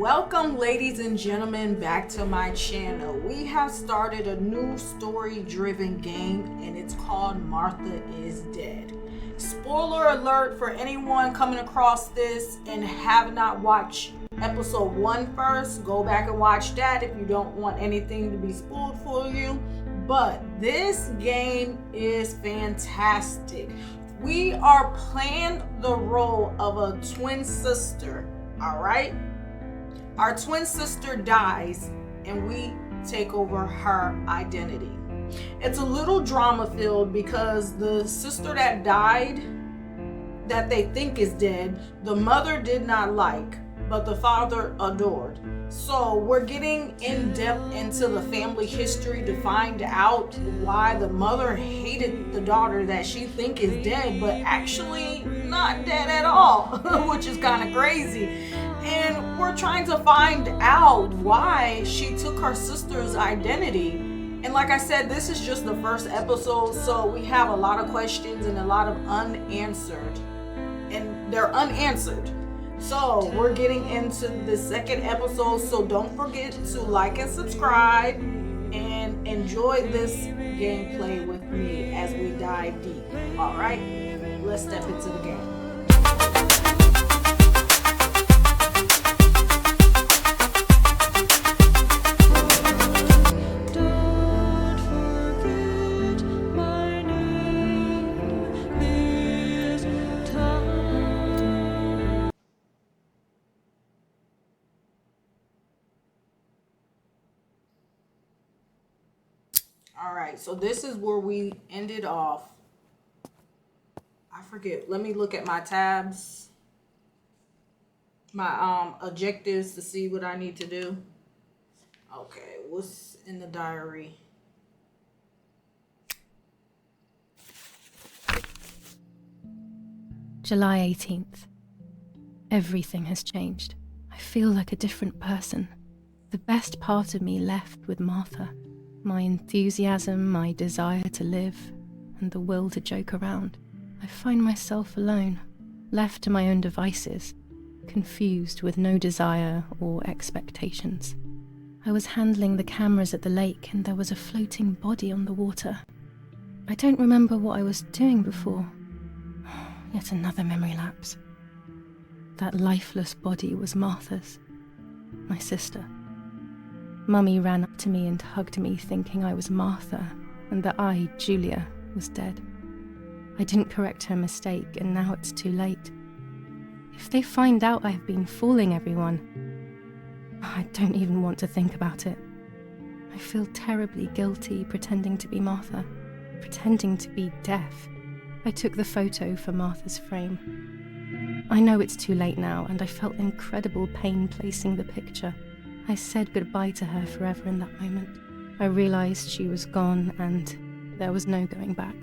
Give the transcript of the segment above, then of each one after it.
Welcome, ladies and gentlemen, back to my channel. We have started a new story-driven game, and it's called Martha is Dead. Spoiler alert for anyone coming across this and have not watched episode 1 first. Go back and watch that if you don't want anything to be spoiled for you. But this game is fantastic. We are playing the role of a twin sister, all right? Our twin sister dies and we take over her identity. It's a little drama filled because the sister that died, that they think is dead, the mother did not like, but the father adored. So we're getting in depth into the family history to find out why the mother hated the daughter that she think is dead, but actually not dead at all, which is kind of crazy. And we're trying to find out why she took her sister's identity. And like I said, this is just the first episode, so we have a lot of questions and a lot of unanswered. And they're unanswered. So we're getting into the second episode, so don't forget to like and subscribe and enjoy this gameplay with me as we dive deep. All right, let's step into the game. Alright, so this is where we ended off. I forget. Let me look at my tabs. My objectives to see what I need to do. Okay, what's in the diary? July 18th. Everything has changed. I feel like a different person. The best part of me left with Martha. My enthusiasm, my desire to live, and the will to joke around. I find myself alone, left to my own devices, confused with no desire or expectations. I was handling the cameras at the lake and there was a floating body on the water. I don't remember what I was doing before. Yet another memory lapse. That lifeless body was Martha's, my sister. Mummy ran up to me and hugged me, thinking I was Martha, and that I, Giulia, was dead. I didn't correct her mistake, and now it's too late. If they find out I've been fooling everyone, I don't even want to think about it. I feel terribly guilty pretending to be Martha, pretending to be deaf. I took the photo for Martha's frame. I know it's too late now, and I felt incredible pain placing the picture. I said goodbye to her forever in that moment. I realized she was gone and there was no going back.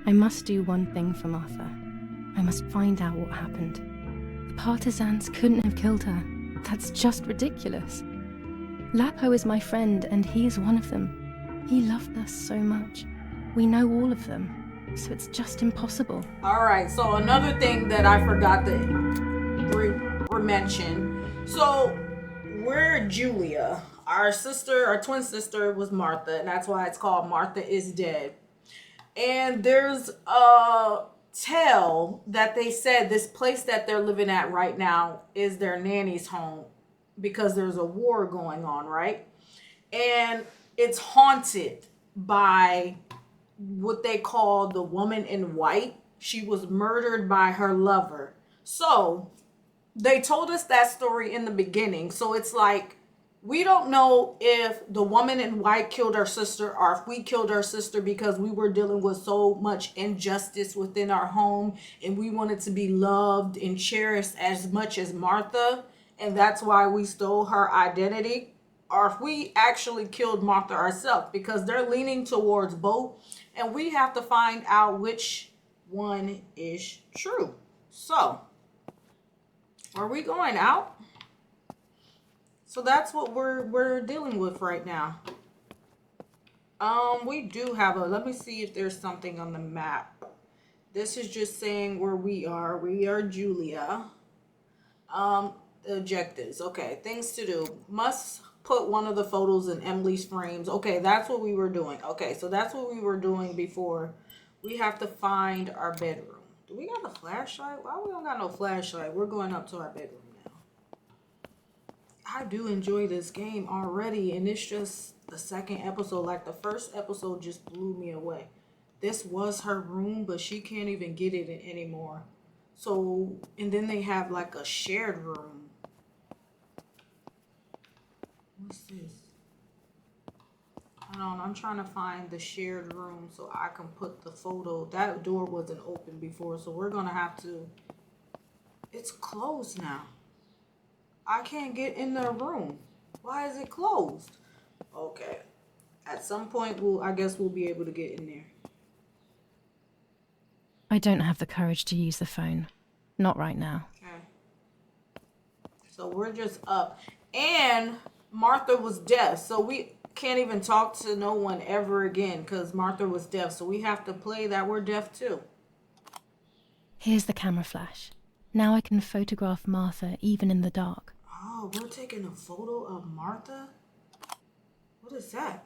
I must do one thing for Martha. I must find out what happened. The partisans couldn't have killed her. That's just ridiculous. Lapo is my friend and he is one of them. He loved us so much. We know all of them, so it's just impossible. All right, so another thing that I forgot to mention. So we're Giulia. Our twin sister was Martha, and that's why it's called Martha is Dead. And there's a tale that they said this place that they're living at right now is their nanny's home because there's a war going on, right? And it's haunted by what they call the woman in white. She was murdered by her lover. So they told us that story in the beginning. So it's like, we don't know if the woman in white killed our sister or if we killed our sister because we were dealing with so much injustice within our home and we wanted to be loved and cherished as much as Martha. And that's why we stole her identity. Or if we actually killed Martha ourselves, because they're leaning towards both. And we have to find out which one is true. So are we going out? So that's what we're dealing with right now. We do have let me see if there's something on the map. This is just saying where we are. We are Giulia. The objectives. Okay, things to do. Must put one of the photos in Emily's frames. Okay, that's what we were doing. Okay, so that's what we were doing before. We have to find our bedroom. Do we got a flashlight? Why we don't got no flashlight? We're going up to our bedroom now. I do enjoy this game already, and it's just the second episode. Like, the first episode just blew me away. This was her room, but she can't even get it anymore. So, and then they have like a shared room. What's this? Hold on, I'm trying to find the shared room so I can put the photo. That door wasn't open before, so we're gonna have to. It's closed now. I can't get in the room. Why is it closed? Okay. At some point, I guess we'll be able to get in there. I don't have the courage to use the phone. Not right now. Okay. So we're just up. And Martha was deaf, so we can't even talk to no one ever again because Martha was deaf. So we have to play that we're deaf too. Here's the camera flash. Now I can photograph Martha even in the dark. Oh, we're taking a photo of Martha? What is that?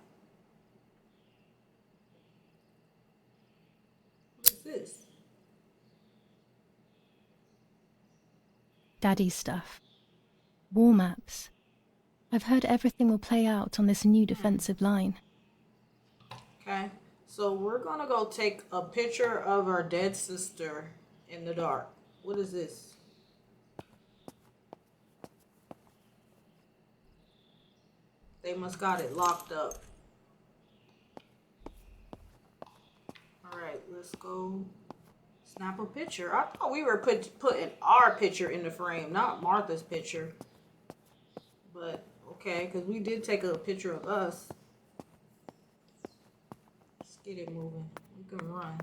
What is this? Daddy's stuff. War maps. I've heard everything will play out on this new defensive line. Okay, so we're gonna go take a picture of our dead sister in the dark. What is this? They must got it locked up. Alright, let's go snap a picture. I thought we were putting our picture in the frame, not Martha's picture. But, okay, because we did take a picture of us. Let's get it moving. We can run.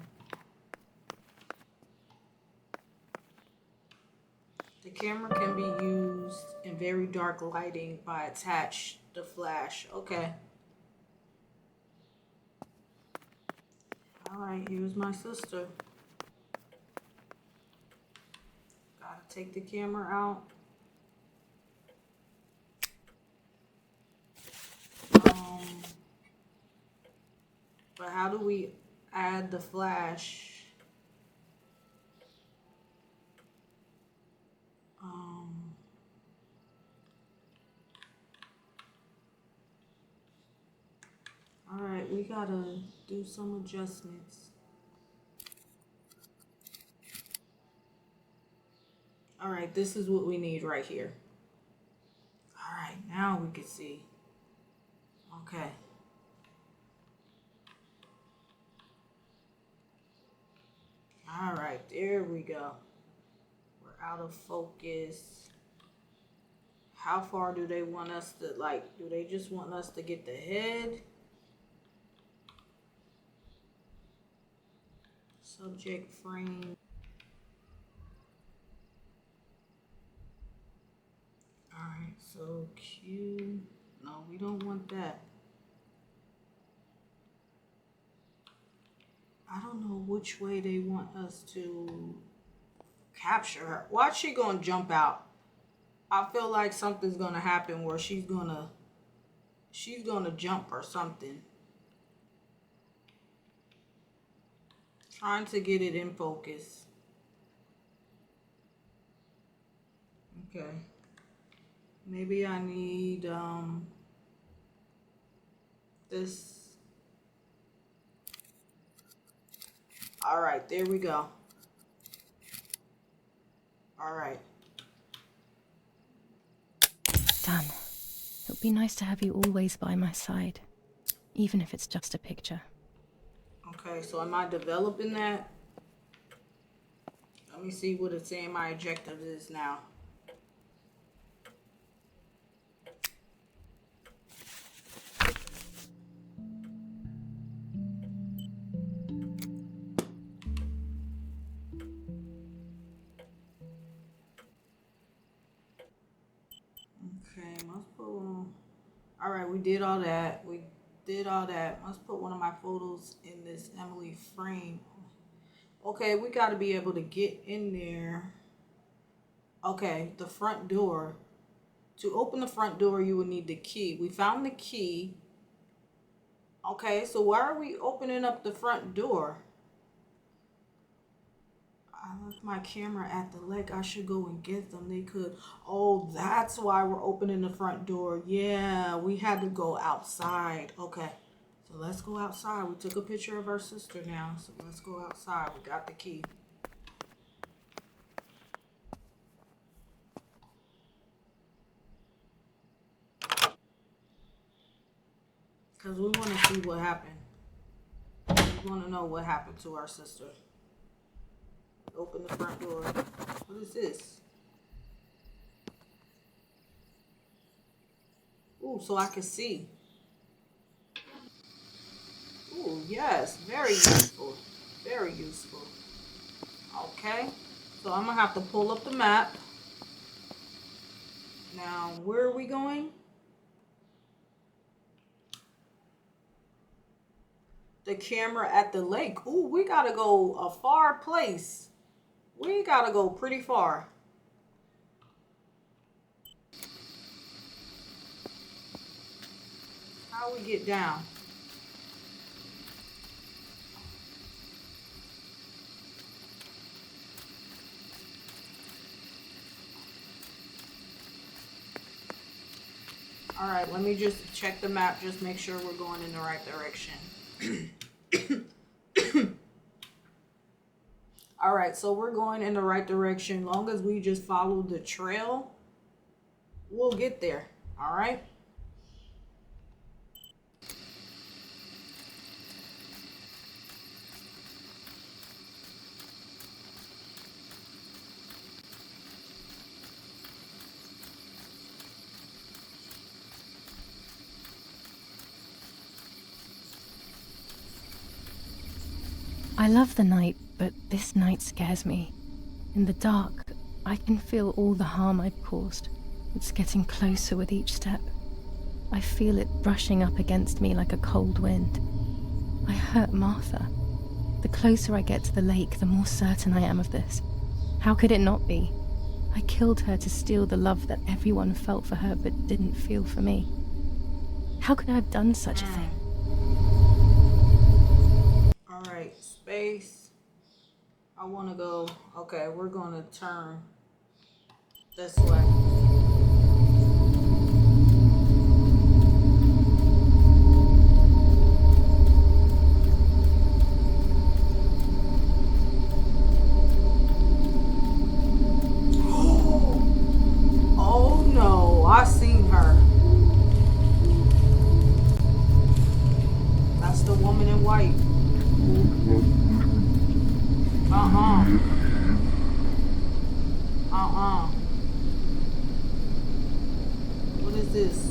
The camera can be used in very dark lighting by attach the flash. Okay. Alright, here's my sister. Gotta take the camera out. But how do we add the flash? Alright, we gotta do some adjustments. Alright, this is what we need right here. Alright, now we can see. Okay. Alright, there we go. We're out of focus. How far do they want us to, like, do they just want us to get the head? Subject frame. Alright, so Q. No, we don't want that. I don't know which way they want us to capture her. Why's she gonna jump out? I feel like something's gonna happen where she's gonna jump or something. Trying to get it in focus. Okay. Maybe I need this. All right, there we go. All right. Done. It would be nice to have you always by my side, even if it's just a picture. Okay, so am I developing that? Let me see what it's saying my objective is now. Okay, must put one. All right, we did all that. Must put one of my photos in this Emily frame. Okay, we got to be able to get in there. Okay, the front door. To open the front door, you will need the key. We found the key. Okay, so why are we opening up the front door? I left my camera at the lake. I should go and get them. They could. Oh, that's why we're opening the front door. Yeah, we had to go outside. Okay, so let's go outside. We took a picture of our sister now, so let's go outside. We got the key. Because we want to see what happened. We want to know what happened to our sister. Open the front door. What is this? Ooh, so I can see. Ooh, yes. Very useful. Very useful. Okay. So I'm going to have to pull up the map. Now, where are we going? The camera at the lake. Ooh, we got to go a far place. We got to go pretty far. How we get down? All right, let me just check the map, just make sure we're going in the right direction. All right, so we're going in the right direction. Long as we just follow the trail, we'll get there. All right. I love the night, but this night scares me. In the dark, I can feel all the harm I've caused. It's getting closer with each step. I feel it brushing up against me like a cold wind. I hurt Martha. The closer I get to the lake, the more certain I am of this. How could it not be? I killed her to steal the love that everyone felt for her but didn't feel for me. How could I have done such a thing? Alright, space. I want to go. Okay, we're going to turn this way. Oh no, I seen her. That's the woman in white. What is this?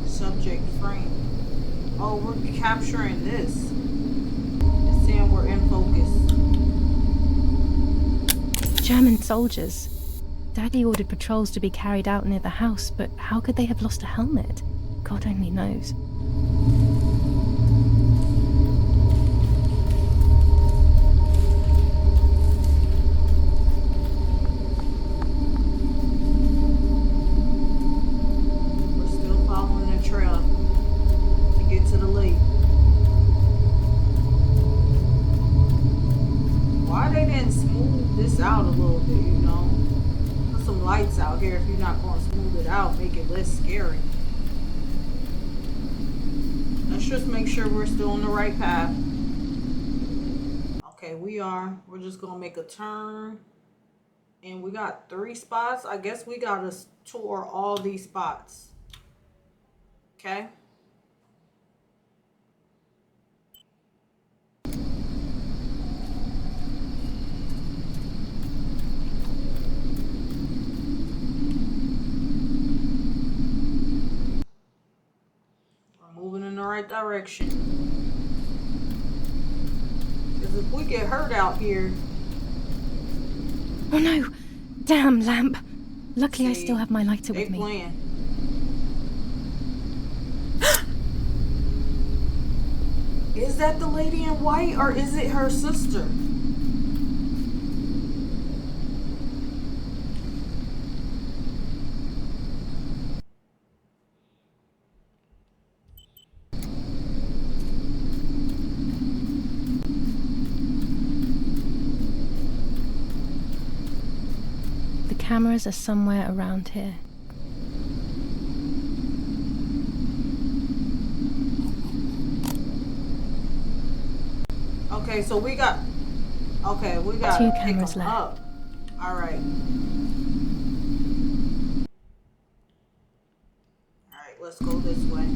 Subject frame. Oh, we're capturing this. It's saying we're in focus. German soldiers. Daddy ordered patrols to be carried out near the house, but how could they have lost a helmet? God only knows. Out a little bit, you know. Put some lights out here if you're not going to smooth it out, make it less scary. Let's just make sure we're still on the right path. Okay, we are. We're just going to make a turn. And we got 3 spots. I guess we got to tour all these spots. Okay. right direction. Because if we get hurt out here... Oh no! Damn lamp! Luckily I still have my lighter with me. Playing. Is that the lady in white or is it her sister? The cameras are somewhere around here. Okay, so we got... Okay, we got 2 cameras left. Up. All right. All right, let's go this way.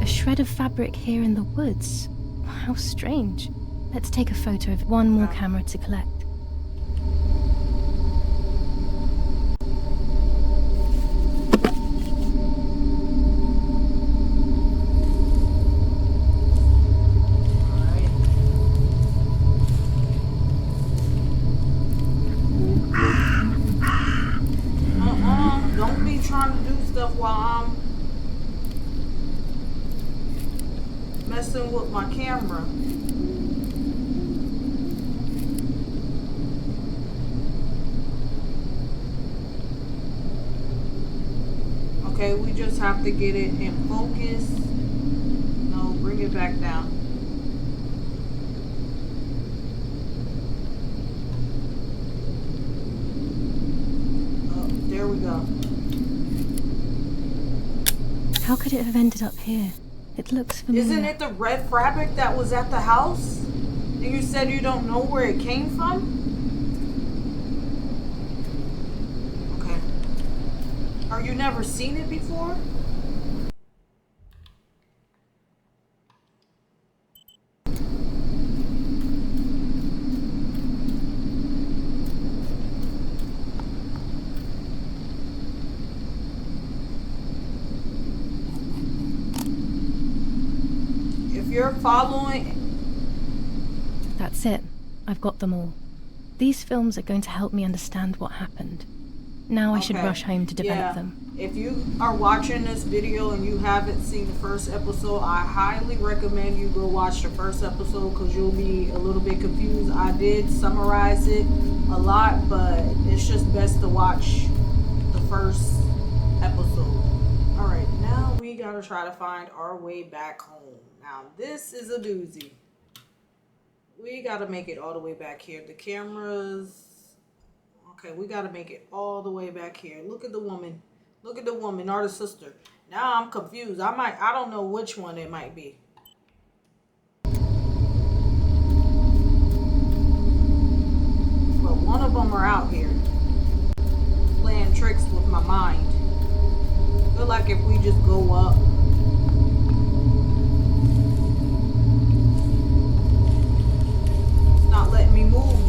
Shred of fabric here in the woods. How strange. Let's take a photo of one more camera to collect. Don't be trying to do stuff while I'm messing with my camera. Okay, we just have to get it in focus. No, bring it back down. Oh, there we go. How could it have ended up here? It looks familiar. Isn't it the red fabric that was at the house? And you said you don't know where it came from? Okay. Or you never seen it before? You're following. That's it. I've got them all. These films are going to help me understand what happened. Now I should rush home to develop them. If you are watching this video and you haven't seen the first episode, I highly recommend you go watch the first episode because you'll be a little bit confused. I did summarize it a lot, but it's just best to watch the first episode. Alright, now we gotta try to find our way back home. Now this is a doozy. We gotta make it all the way back here. The cameras. Okay, we gotta make it all the way back here. Look at the woman. Look at the woman or the sister. Now I'm confused. I don't know which one it might be. But one of them are out here playing tricks with my mind. I feel like if we just go up. It's not letting me move.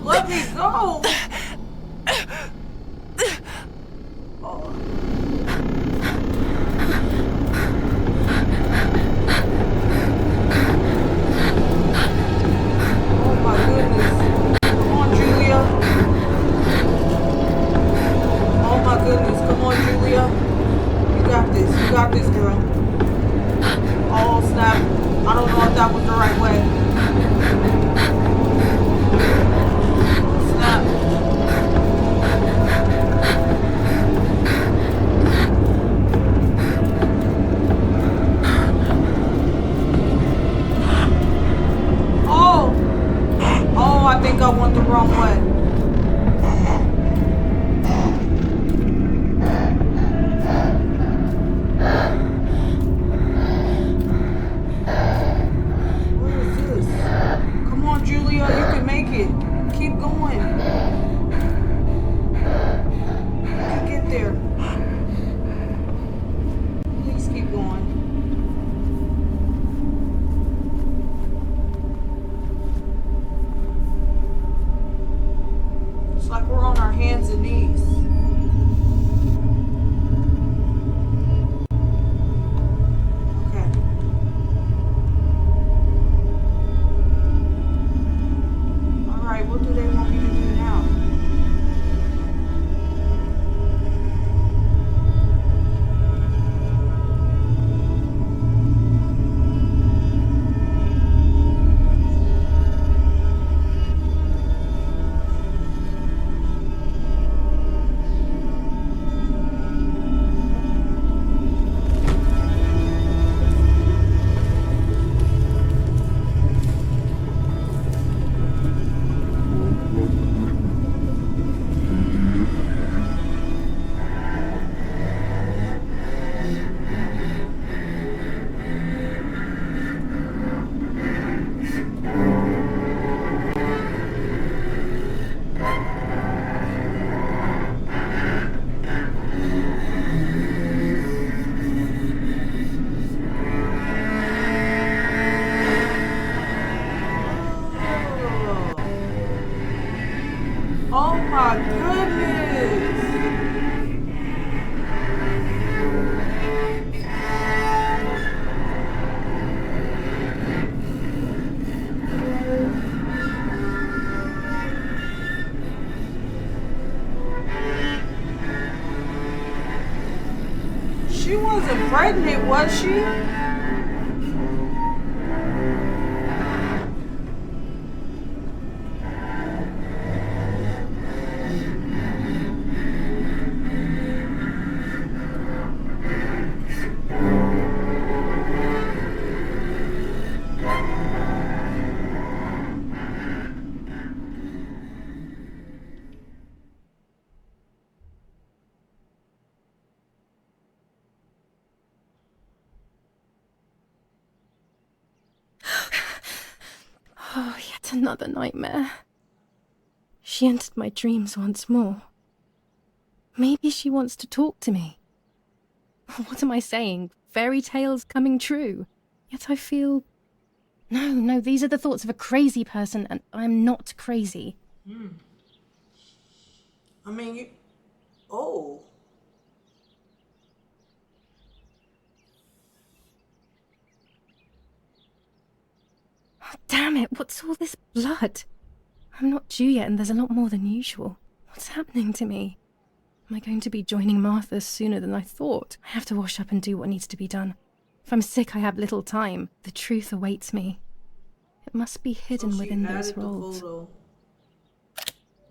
Let me go! Oh. Oh my goodness. Come on, Giulia. Oh my goodness. Come on, Giulia. You got this. You got this, girl. Oh, snap. I don't know if that was the right way. Oh, snap. Oh! Oh, I think I went the wrong way. What is this? Come on, Giulia, you can make it. Keep going. You can get there. Please keep going. It's like we're on our hands and knees. Okay. All right, what do they want me to do now? Oh my goodness! She wasn't pregnant, was she? Oh, yet another nightmare. She entered my dreams once more. Maybe she wants to talk to me. What am I saying? Fairy tales coming true. Yet I feel... No, these are the thoughts of a crazy person, and I'm not crazy. I mean, you... Oh. Oh, damn it, what's all this blood? I'm not due yet, and there's a lot more than usual. What's happening to me? Am I going to be joining Martha sooner than I thought? I have to wash up and do what needs to be done. If I'm sick, I have little time. The truth awaits me. It must be hidden within those rolls. The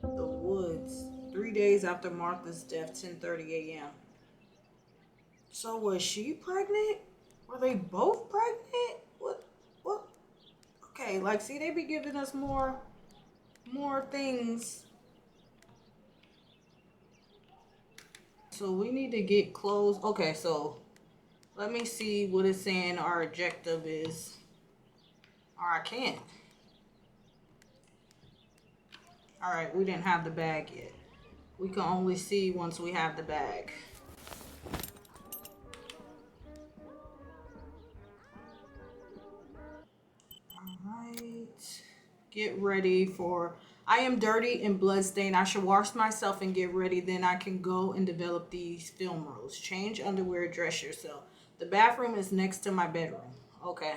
woods. 3 days after Martha's death, 10:30 a.m. So was she pregnant? Were they both pregnant? What? Okay, like, see, they be giving us more things. So we need to get clothes. Okay, so let me see what it's saying our objective is. Or I can't. All right, we didn't have the bag yet. We can only see once we have the bag. All right. Get ready for... I am dirty and bloodstained. I should wash myself and get ready. Then I can go and develop these film rules. Change underwear, dress yourself. The bathroom is next to my bedroom. Okay.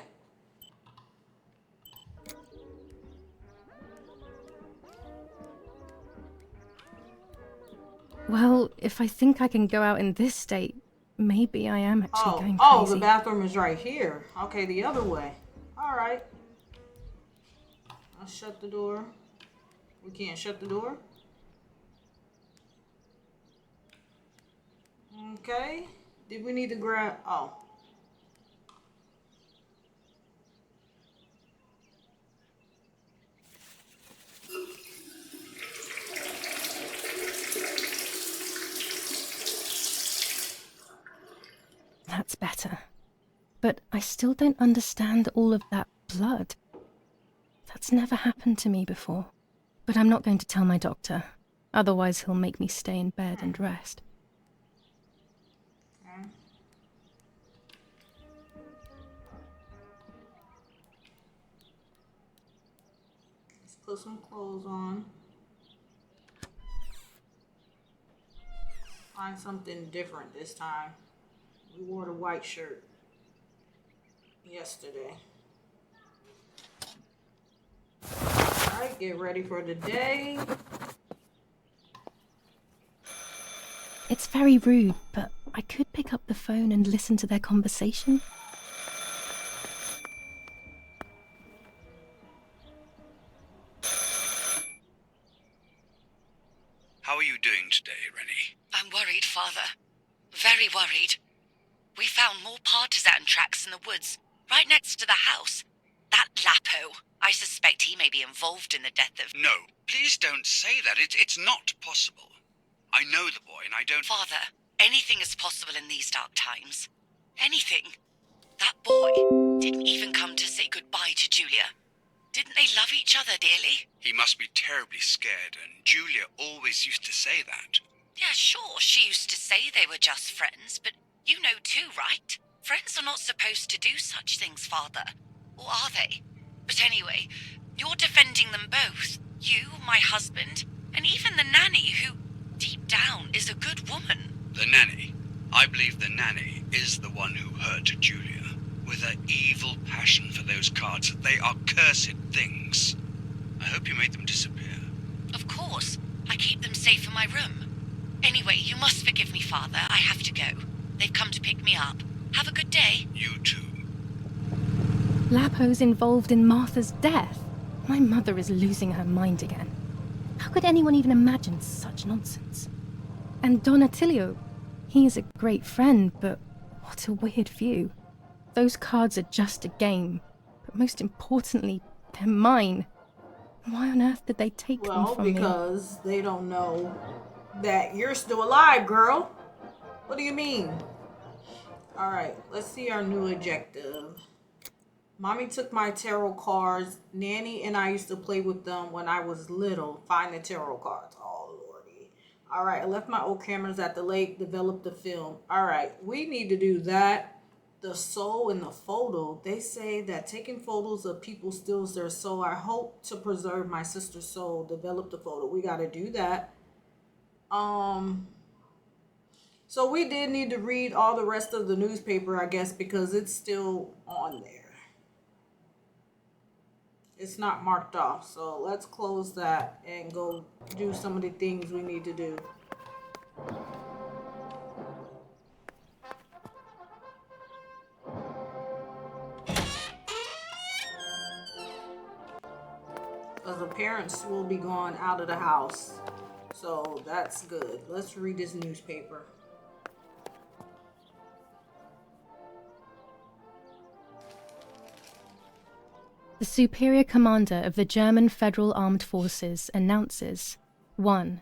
Well, if I think I can go out in this state, maybe I am actually going crazy. Oh, the bathroom is right here. Okay, the other way. All right. I'll shut the door. We can't shut the door. Okay. Did we need to grab... Oh. That's better. But I still don't understand all of that blood. That's never happened to me before. But I'm not going to tell my doctor. Otherwise he'll make me stay in bed and rest. Okay. Let's put some clothes on. Find something different this time. We wore the white shirt yesterday. Alright, get ready for the day. It's very rude, but I could pick up the phone and listen to their conversation. How are you doing today, Rennie? I'm worried, Father. Very worried. We found more partisan tracks in the woods, right next to the house. That Lapo, I suspect he may be involved in the death of... No, please don't say that. It's not possible. I know the boy and I don't... Father, anything is possible in these dark times. Anything. That boy didn't even come to say goodbye to Giulia. Didn't they love each other dearly? He must be terribly scared, and Giulia always used to say that. Yeah, sure, she used to say they were just friends, but you know too, right? Friends are not supposed to do such things, Father. Or are they? But anyway, you're defending them both. You, my husband, and even the nanny who, deep down, is a good woman. The nanny? I believe the nanny is the one who hurt Giulia. With her evil passion for those cards, they are cursed things. I hope you made them disappear. Of course. I keep them safe in my room. Anyway, you must forgive me, Father. I have to go. They've come to pick me up. Have a good day. You too. Lapo's involved in Martha's death. My mother is losing her mind again. How could anyone even imagine such nonsense? And Don Attilio, he is a great friend, but what a weird view. Those cards are just a game, but most importantly, they're mine. Why on earth did they take them from me? Well, because they don't know that you're still alive, girl. What do you mean? Alright, let's see our new objective. Mommy took my tarot cards. Nanny and I used to play with them when I was little. Find the tarot cards. Oh, lordy. Alright, I left my old cameras at the lake. Developed the film. Alright, we need to do that. The soul in the photo. They say that taking photos of people steals their soul. I hope to preserve my sister's soul. Develop the photo. We got to do that. So we did need to read all the rest of the newspaper, I guess, because it's still on there. It's not marked off. So let's close that and go do some of the things we need to do. Because the parents will be gone out of the house. So that's good. Let's read this newspaper. The Superior Commander of the German Federal Armed Forces announces 1.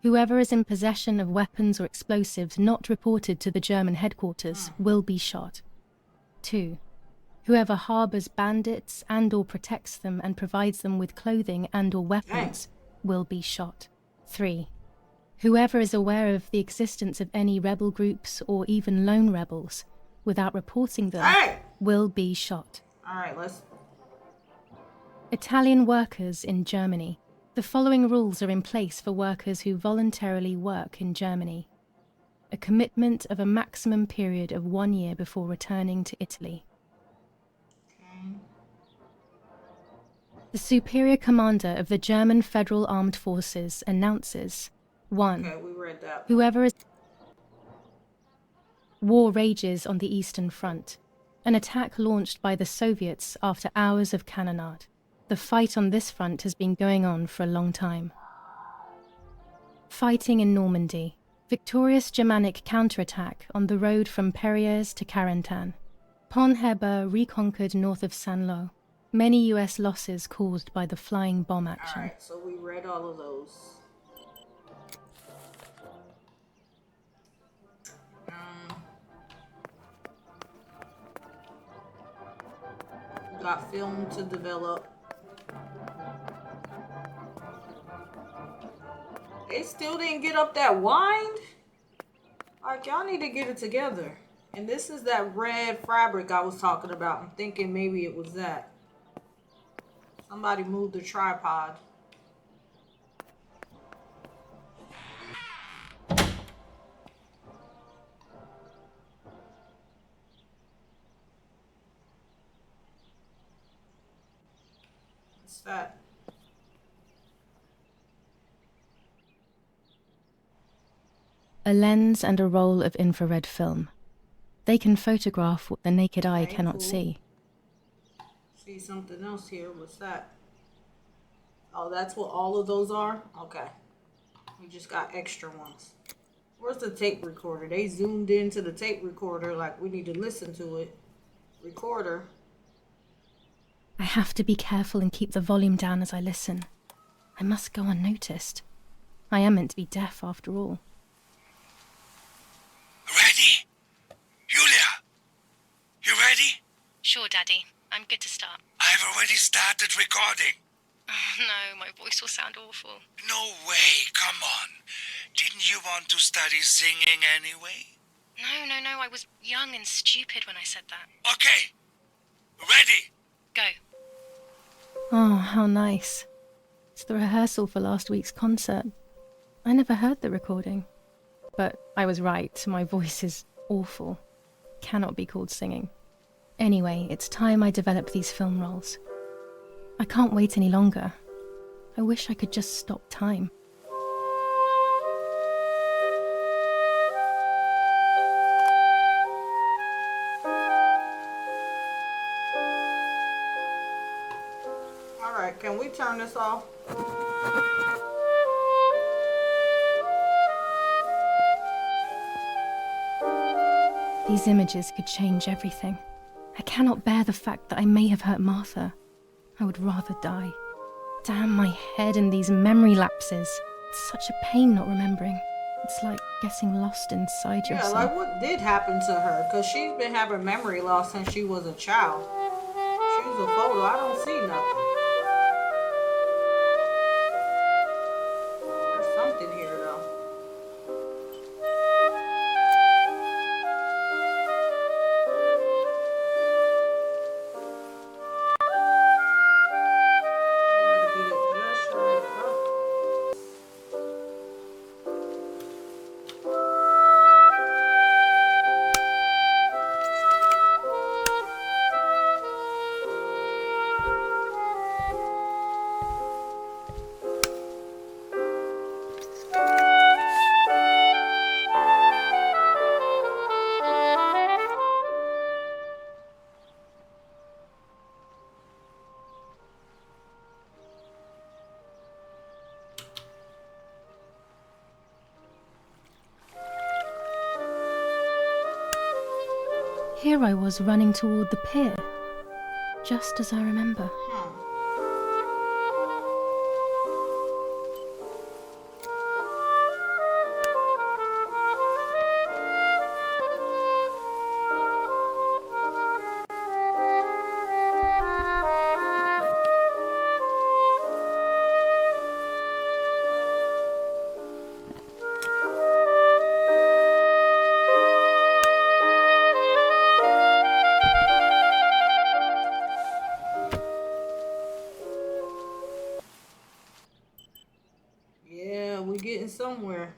Whoever is in possession of weapons or explosives not reported to the German headquarters will be shot. 2. Whoever harbors bandits and or protects them and provides them with clothing and or weapons will be shot. 3. Whoever is aware of the existence of any rebel groups or even lone rebels without reporting them will be shot. Alright, let's... Italian workers in Germany. The following rules are in place for workers who voluntarily work in Germany. A commitment of a maximum period of 1 year before returning to Italy. The Superior Commander of the German Federal Armed Forces announces 1. Okay, we read that. Whoever is... War rages on the Eastern Front. An attack launched by the Soviets after hours of cannonade. The fight on this front has been going on for a long time. Fighting in Normandy. Victorious Germanic counterattack on the road from Perrières to Carentan. Pont Heber reconquered north of Saint-Lô. Many US losses caused by the flying bomb action. Alright, so we read all of those. We got film to develop. They still didn't get up that wind? Like, y'all need to get it together. And this is that red fabric I was talking about. I'm thinking maybe it was that. Somebody moved the tripod. What's that? A lens and a roll of infrared film. They can photograph what the naked eye Okay, cannot cool. see. See something else here. What's that? Oh, that's what all of those are? Okay. We just got extra ones. Where's the tape recorder? They zoomed into the tape recorder like we need to listen to it. Recorder. I have to be careful and keep the volume down as I listen. I must go unnoticed. I am meant to be deaf after all. Ready? Giulia! You ready? Sure, Daddy. I'm good to start. I've already started recording. Oh, no, my voice will sound awful. No way, come on. Didn't you want to study singing anyway? No, I was young and stupid when I said that. Okay. Ready? Go. Oh, how nice. It's the rehearsal for last week's concert. I never heard the recording. But I was right, my voice is awful. Cannot be called singing. Anyway, it's time I develop these film rolls. I can't wait any longer. I wish I could just stop time. Alright, can we turn this off? These images could change everything. I cannot bear the fact that I may have hurt Martha. I would rather die. Damn my head and these memory lapses. It's such a pain not remembering. It's like getting lost inside Yeah, yourself. like what did happen to her? Because she's been having memory loss since she was a child. She's a photo. I don't see nothing. There's something here though. Gotta get it just right. Oh. Here I was running toward the pier, just as I remember. we getting somewhere.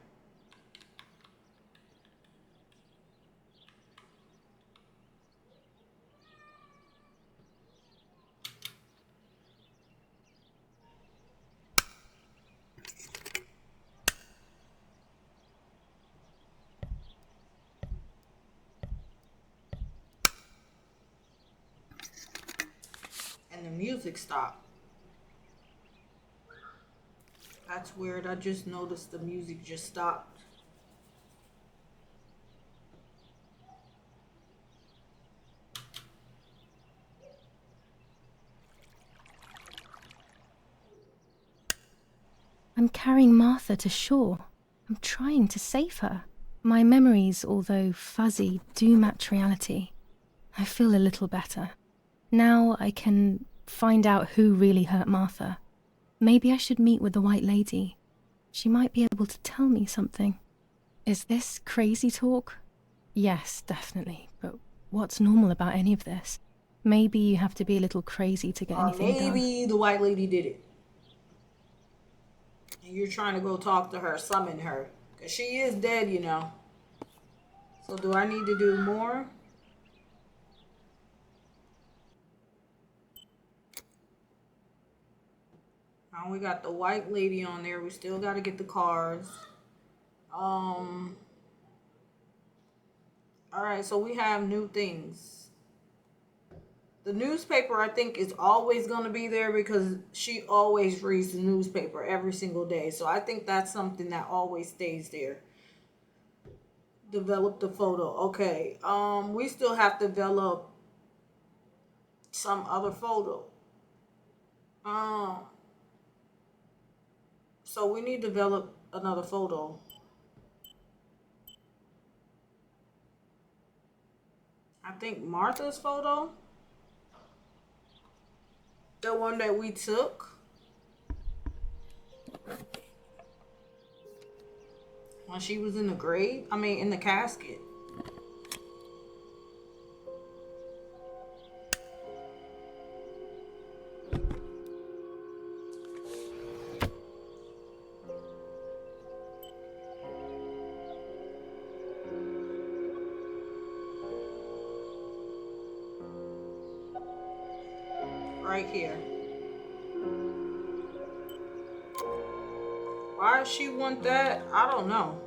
And the music stopped. That's weird. I just noticed the music just stopped. I'm carrying Martha to shore. I'm trying to save her. My memories, although fuzzy, do match reality. I feel a little better. Now I can find out who really hurt Martha. Maybe I should meet with the White Lady. She might be able to tell me something. Is this crazy talk? Yes, definitely. But what's normal about any of this? Maybe you have to be a little crazy to get anything done. Maybe the White Lady did it. And you're trying to go talk to her, summon her. Because she is dead, you know. So do I need to do more? Now we got the White Lady on there. We still got to get the cars. Alright, so we have new things. The newspaper, I think, is always going to be there because she always reads the newspaper every single day. So I think that's something that always stays there. Develop the photo. Okay. We still have to develop some other photo. So we need to develop another photo. I think Martha's photo. The one that we took. When she was in the grave. I mean, in the casket. Right here. Why does she want that? I don't know.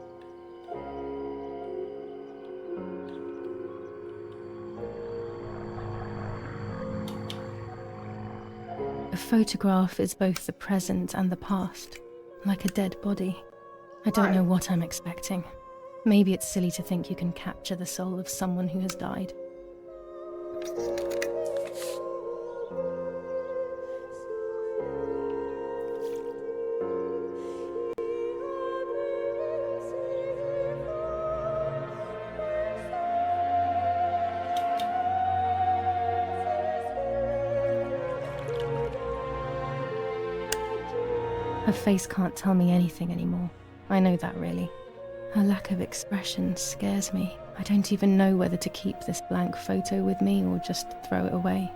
A photograph is both the present and the past, like a dead body. I don't know what I'm expecting. Maybe it's silly to think you can capture the soul of someone who has died. Her face can't tell me anything anymore. I know that, really. Her lack of expression scares me. I don't even know whether to keep this blank photo with me or just throw it away.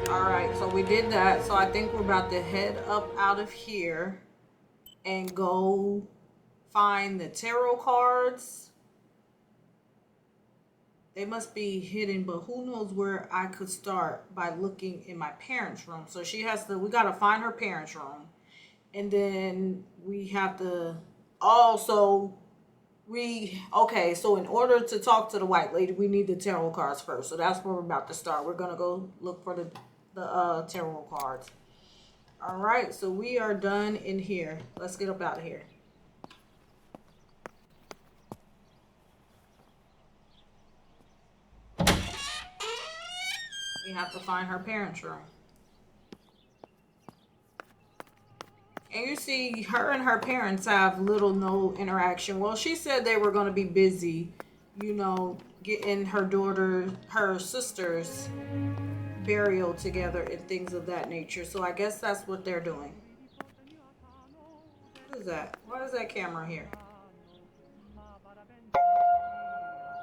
Alright, so we did that. So I think we're about to head up out of here and go find the tarot cards. They must be hidden, but who knows where I could start by looking in my parents' room. So she has to, we got to find her parents' room. And then we have to also, okay, so in order to talk to the White Lady, we need the tarot cards first. So that's where we're about to start. We're going to go look for the tarot cards. All right, so we are done in here. Let's get up out of here. We have to find her parents' room. And you see, her and her parents have no interaction. Well, she said they were going to be busy, you know, getting her sister's burial together and things of that nature. So I guess that's what they're doing. What is that? Why is that camera here?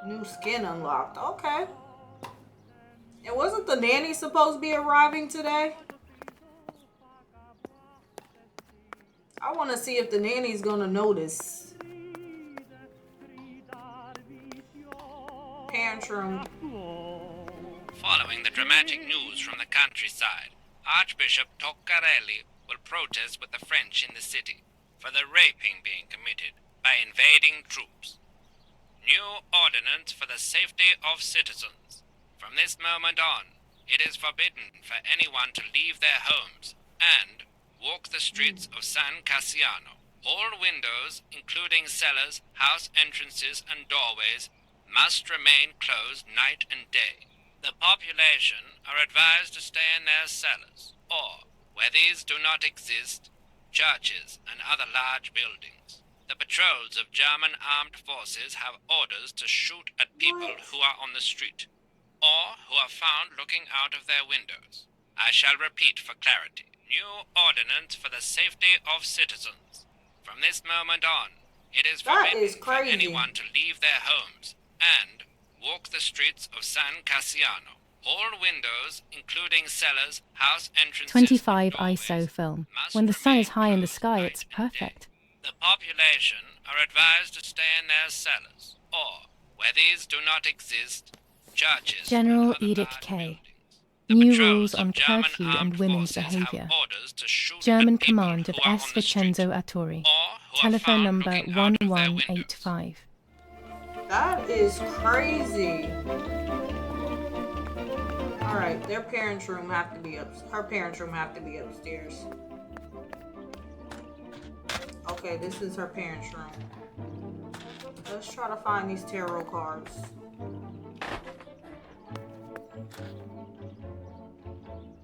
New skin unlocked. Okay. And wasn't the nanny supposed to be arriving today? I want to see if the nanny's gonna notice. Parent room. Following the dramatic news from the countryside, Archbishop Toccarelli will protest with the French in the city for the raping being committed by invading troops. New ordinance for the safety of citizens. From this moment on, it is forbidden for anyone to leave their homes and walk the streets of San Cassiano. All windows, including cellars, house entrances, and doorways, must remain closed night and day. The population are advised to stay in their cellars, or, where these do not exist, churches and other large buildings. The patrols of German armed forces have orders to shoot at people who are on the street, or who are found looking out of their windows. I shall repeat for clarity. New ordinance for the safety of citizens. From this moment on, it is forbidden for anyone to leave their homes and walk the streets of San Cassiano. All windows, including cellars, house entrances, 25 ISO film. When the sun is high in the sky, it's perfect. The population are advised to stay in their cellars, or, where these do not exist, churches. General Edict K. New rules on curfew and women's behavior. German command of S. Vincenzo Attori. Telephone number 1185. That is crazy. Alright, their parents' room have to be her parents' room have to be upstairs. Okay, this is her parents' room. Let's try to find these tarot cards.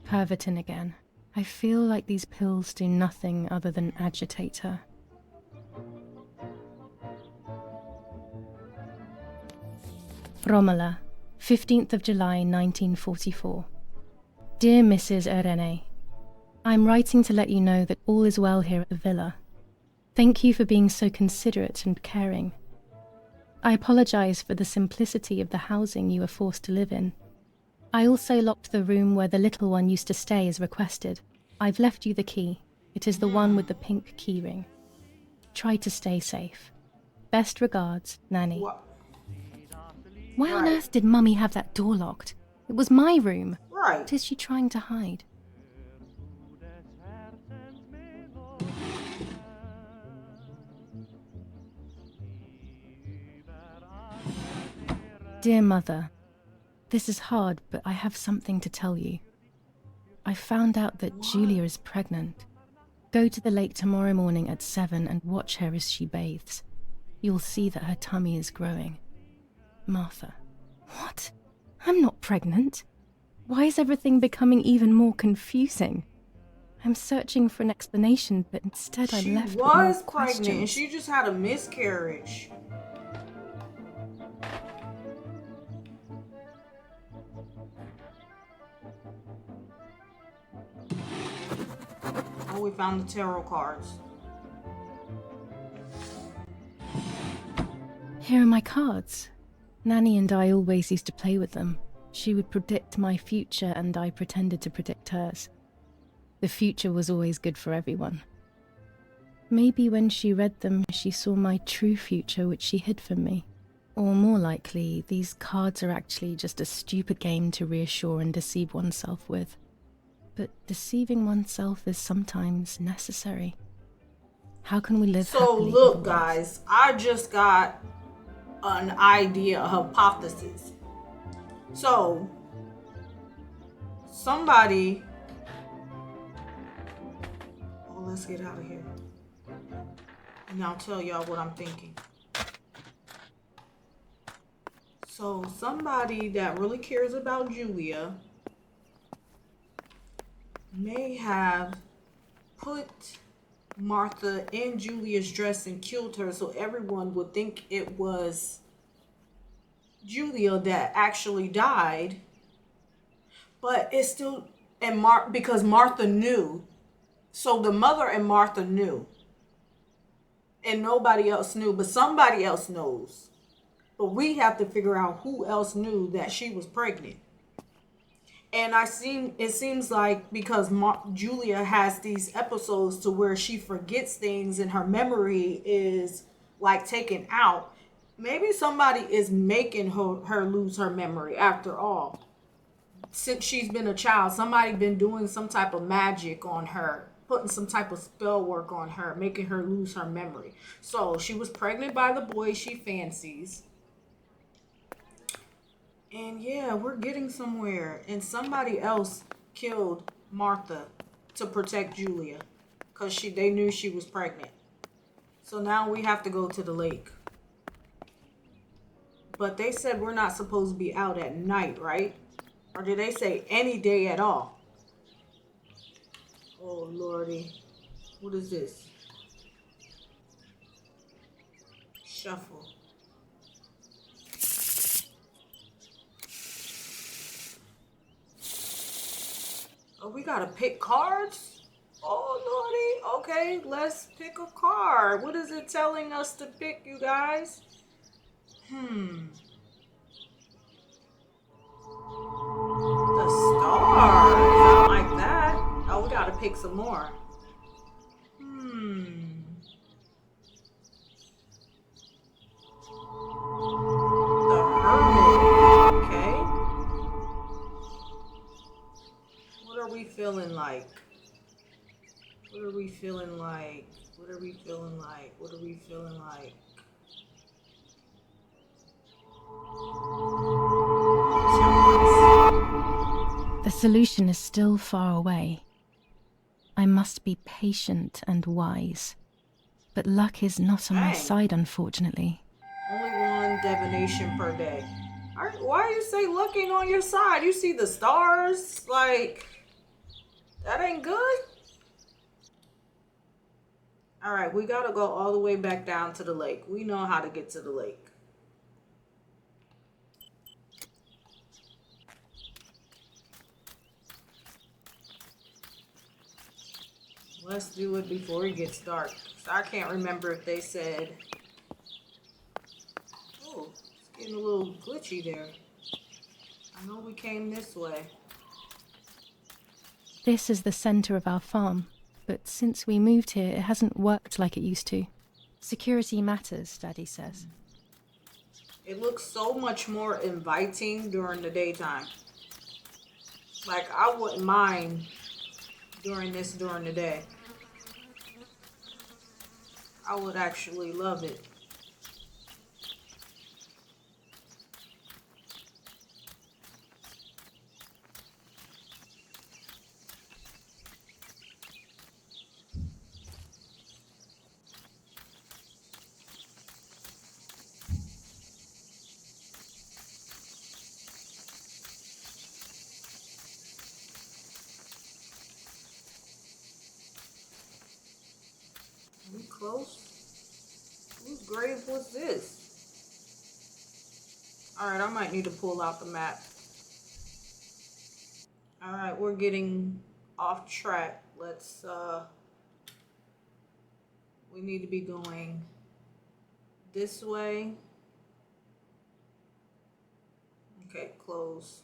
Pervertin again. I feel like these pills do nothing other than agitate her. Romola, 15th of July 1944. Dear Mrs. Irene, I'm writing to let you know that all is well here at the villa. Thank you for being so considerate and caring. I apologize for the simplicity of the housing you were forced to live in. I also locked the room where the little one used to stay as requested. I've left you the key. It is the one with the pink keyring. Try to stay safe. Best regards, Nanny. Why on earth did Mummy have that door locked? It was my room. Right. What is she trying to hide? Dear Mother, this is hard, but I have something to tell you. I found out that Giulia is pregnant. Go to the lake tomorrow morning at 7 and watch her as she bathes. You'll see that her tummy is growing. Martha. What? I'm not pregnant. Why is everything becoming even more confusing? I'm searching for an explanation, but instead I'm left with more questions. She was pregnant and she just had a miscarriage. Oh, we found the tarot cards. Here are my cards. Nanny and I always used to play with them. She would predict my future and I pretended to predict hers. The future was always good for everyone. Maybe when she read them, she saw my true future which she hid from me. Or more likely, these cards are actually just a stupid game to reassure and deceive oneself with. But deceiving oneself is sometimes necessary. How can we live happily? So look, guys, I just got an idea, a hypothesis. So somebody, oh, let's get out of here. And I'll tell y'all what I'm thinking. So somebody that really cares about Giulia may have put Martha in Giulia's dress and killed her so everyone would think it was Giulia that actually died. But it's still, and because Martha knew. So the mother and Martha knew. And nobody else knew, but somebody else knows. But we have to figure out who else knew that she was pregnant. And it seems like because Giulia has these episodes to where she forgets things and her memory is like taken out. Maybe somebody is making her lose her memory after all. Since she's been a child, somebody been doing some type of magic on her, putting some type of spell work on her, making her lose her memory. So she was pregnant by the boy she fancies. And yeah, we're getting somewhere. And somebody else killed Martha to protect Giulia because they knew she was pregnant. So now we have to go to the lake. But they said we're not supposed to be out at night, right? Or did they say any day at all? Oh, Lordy. What is this? Shuffle. Oh, we gotta pick cards? Oh, Lordy. Okay, let's pick a card. What is it telling us to pick, you guys? The stars. I like that. Oh, we gotta pick some more. The hermit. Okay. What are we feeling like? What are we feeling like? What are we feeling like? What are we feeling like? The solution is still far away. I must be patient and wise. But luck is not on my side, unfortunately. Only one divination per day. Why you say luck ain't on your side? You see the stars? Like, that ain't good? Alright, we gotta go all the way back down to the lake. We know how to get to the lake. Let's do it before it gets dark. So I can't remember if they said... Oh, it's getting a little glitchy there. I know we came this way. This is the center of our farm, but since we moved here, it hasn't worked like it used to. Security matters, Daddy says. It looks so much more inviting during the daytime. Like, I wouldn't mind doing this during the day. I would actually love it. Are we close? Whose grave was this? Alright, I might need to pull out the map. Alright, we're getting off track. Let's, we need to be going this way. Okay, close.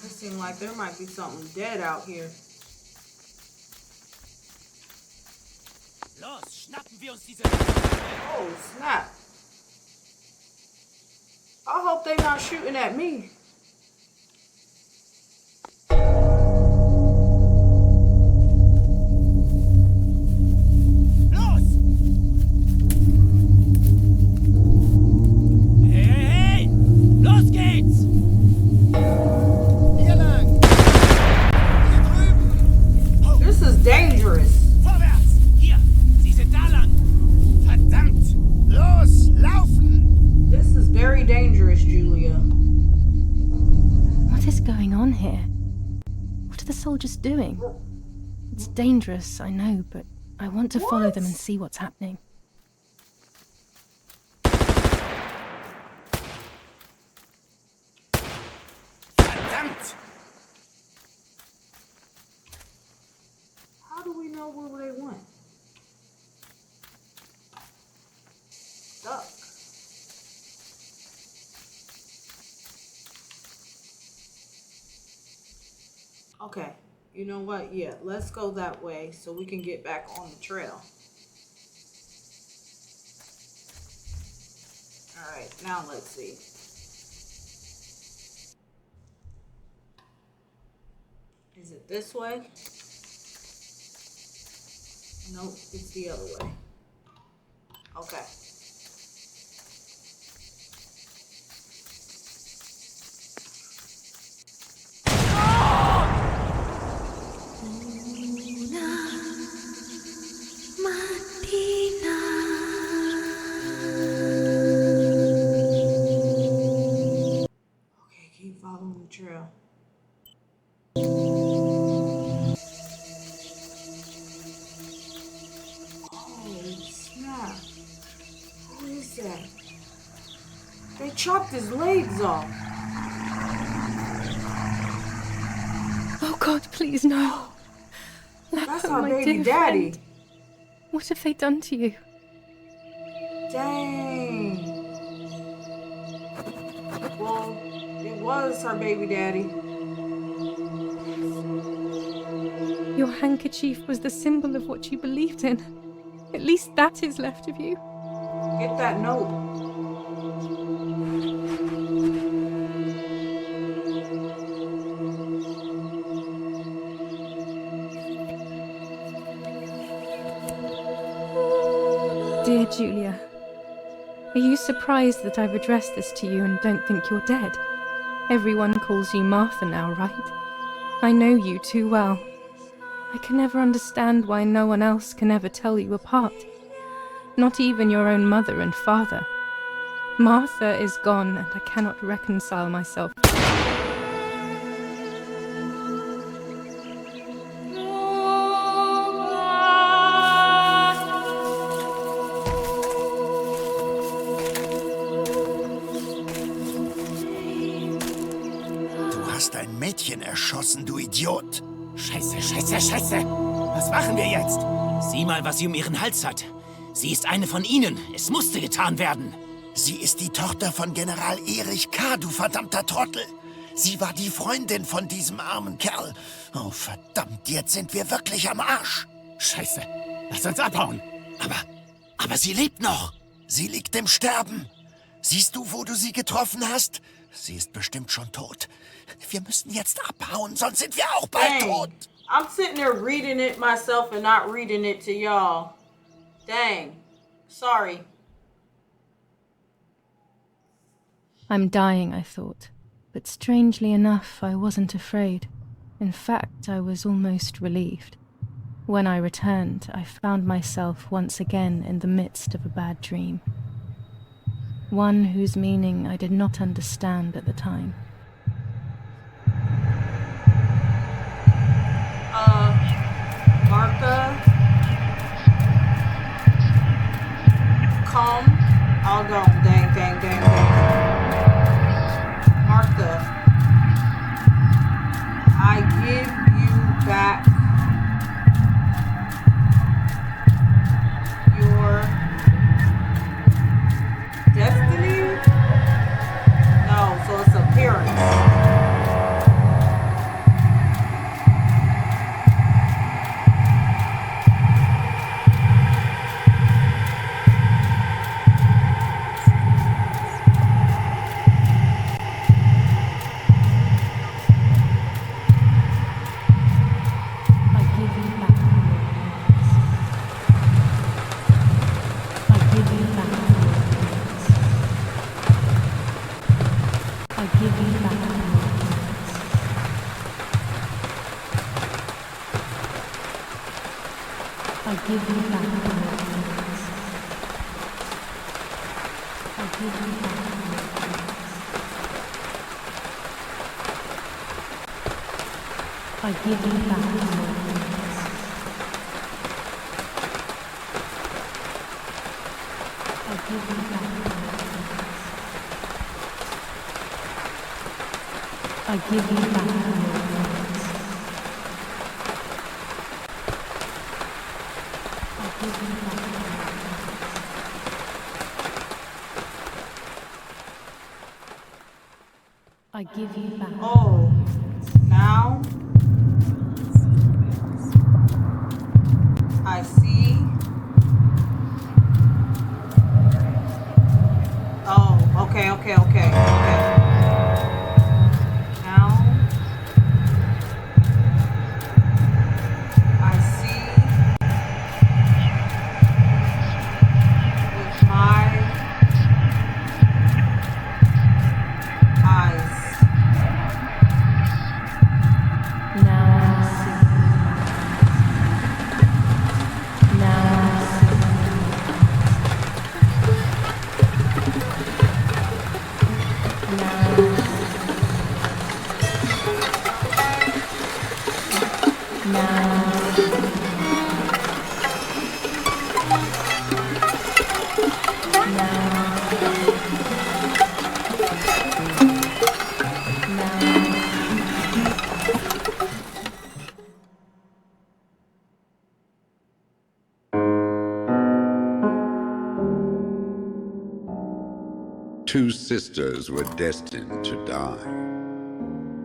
It seems like there might be something dead out here. Los, schnappen wir uns diese... Oh, snap. I hope they're not shooting at me. Los! Hey, hey, hey! Los geht's! Hier lang! Hier drüben! This is dangerous. Vorwärts! Hier! Sie sind da lang! Verdammt! Los! Laufen! This is very dangerous, Giulia. What is going on here? What are the soldiers doing? It's dangerous, I know, but I want to follow them and see what's happening. stuck. Okay, you know what? Yeah, let's go that way so we can get back on the trail. Alright, now let's see. Is it this way? Nope, it's the other way. Okay. Okay, keep following the trail. Holy snap. What is that? They chopped his legs off. Oh God, please no. Let That's go, our my baby dear daddy. friend. What have they done to you? Dang. Well, it was her baby daddy. Your handkerchief was the symbol of what you believed in. At least that is left of you. Get that note. Dear Giulia, are you surprised that I've addressed this to you and don't think you're dead? Everyone calls you Martha now, right? I know you too well. I can never understand why no one else can ever tell you apart. Not even your own mother and father. Martha is gone and I cannot reconcile myself. Du hast ein Mädchen erschossen, du Idiot. Scheiße, scheiße, scheiße. Was machen wir jetzt? Sieh mal, was sie um ihren Hals hat. Sie ist eine von ihnen. Es musste getan werden. Sie ist die Tochter von General Erich K., du verdammter Trottel. Sie war die Freundin von diesem armen Kerl. Oh, verdammt, jetzt sind wir wirklich am Arsch. Scheiße. Lass uns abhauen. Aber sie lebt noch. Sie liegt im Sterben. Siehst du, wo du sie getroffen hast? Sie ist bestimmt schon tot. Wir müssen jetzt abhauen, sonst sind wir auch bald tot. I'm sitting there reading it myself and not reading it to y'all. Dang. Sorry. I'm dying, I thought. But strangely enough, I wasn't afraid. In fact, I was almost relieved. When I returned, I found myself once again in the midst of a bad dream. One whose meaning I did not understand at the time. Martha. Calm. I'll go. Dang, dang, dang, dang. Martha. I give you back your destiny? No, so it's appearance. I give you back the moments. I give you back the moments. I give you back the moments. I give you back the moments. I give you back. Oh, now I see. Oh, okay. Now I see with my eyes. Now I see. Now I see. Now Two sisters were destined to die.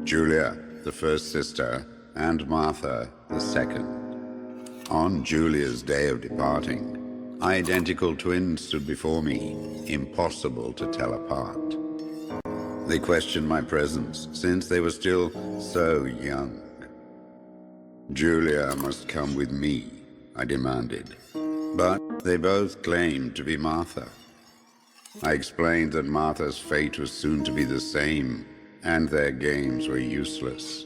Giulia, the first sister, and Martha, the second. On Giulia's day of departing, identical twins stood before me, impossible to tell apart. They questioned my presence, since they were still so young. Giulia must come with me, I demanded, but they both claimed to be Martha. I explained that Martha's fate was soon to be the same, and their games were useless.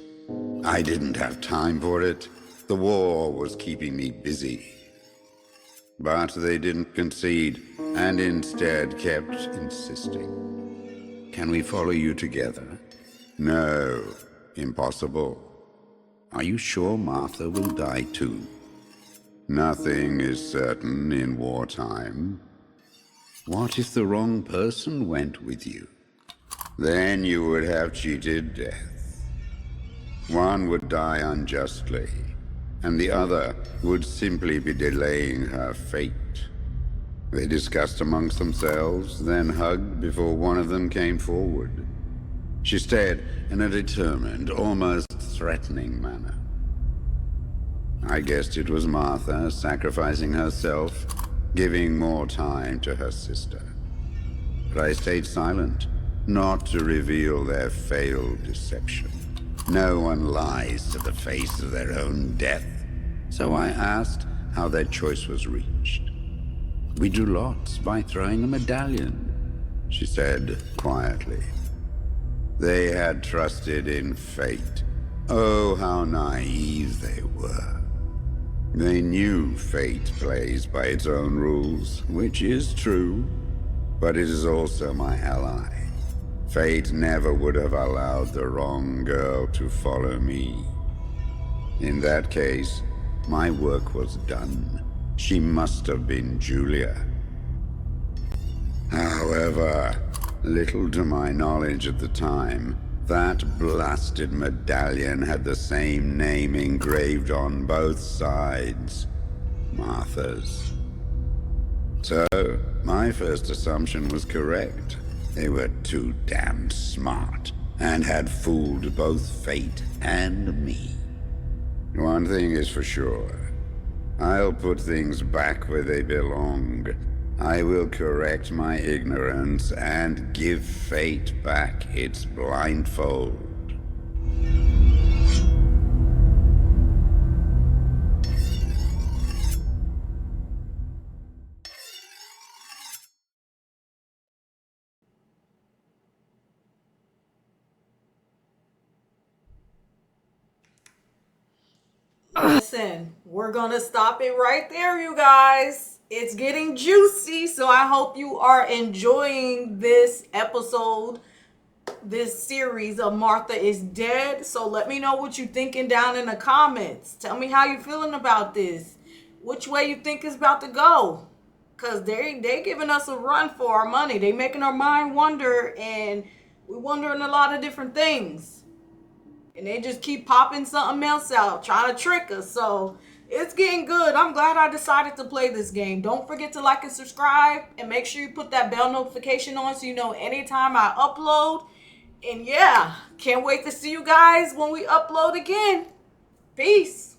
I didn't have time for it. The war was keeping me busy. But they didn't concede, and instead kept insisting. Can we follow you together? No, impossible. Are you sure Martha will die too? Nothing is certain in wartime. What if the wrong person went with you? Then you would have cheated death. One would die unjustly, and the other would simply be delaying her fate. They discussed amongst themselves, then hugged before one of them came forward. She stared in a determined, almost threatening manner. I guessed it was Martha sacrificing herself, giving more time to her sister. But I stayed silent, not to reveal their failed deception. No one lies to the face of their own death, so I asked how their choice was reached. We drew lots by throwing a medallion, she said quietly. They had trusted in fate. Oh, how naive they were. They knew fate plays by its own rules, which is true, but it is also my ally. Fate never would have allowed the wrong girl to follow me. In that case, my work was done. She must have been Giulia. However, little to my knowledge at the time, that blasted medallion had the same name engraved on both sides. Martha's. So, my first assumption was correct. They were too damn smart, and had fooled both fate and me. One thing is for sure. I'll put things back where they belong. I will correct my ignorance and give fate back its blindfold. Listen, we're gonna stop it right there, you guys. It's getting juicy, so I hope you are enjoying this episode, this series of Martha is Dead. So let me know what you're thinking down in the comments. Tell me how you're feeling about this. Which way you think it's about to go. Because they giving us a run for our money. They making our mind wonder, and we're wondering a lot of different things. And they just keep popping something else out, trying to trick us. So it's getting good. I'm glad I decided to play this game. Don't forget to like and subscribe, and make sure you put that bell notification on so you know anytime I upload. And yeah, can't wait to see you guys when we upload again. Peace.